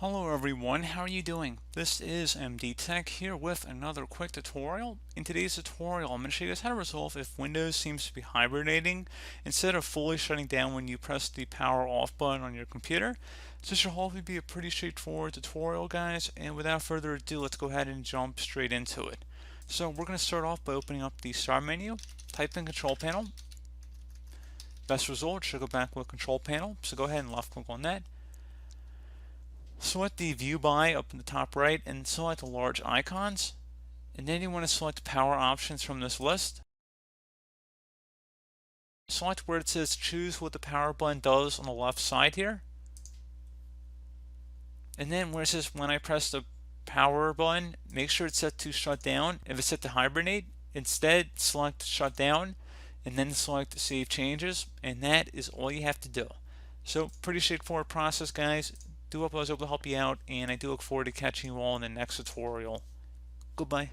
Hello everyone, how are you doing? This is MD Tech here with another quick tutorial. In today's tutorial, I'm going to show you guys how to resolve if Windows seems to be hibernating instead of fully shutting down when you press the power off button on your computer. So this should hopefully be a pretty straightforward tutorial, guys, and without further ado, let's go ahead and jump straight into it. So we're going to start off by opening up the Start menu, type in Control Panel. Best result should go back with Control Panel, so go ahead and left click on that. Select the View By up in the top right and select the large icons. And then you want to select power options from this list. Select where it says choose what the power button does on the left side here. And then where it says when I press the power button, make sure it's set to shut down. If it's set to hibernate, instead select shut down and then select save changes, and that is all you have to do. So pretty straightforward process, guys. Do hope I was able to help you out, and I do look forward to catching you all in the next tutorial. Goodbye.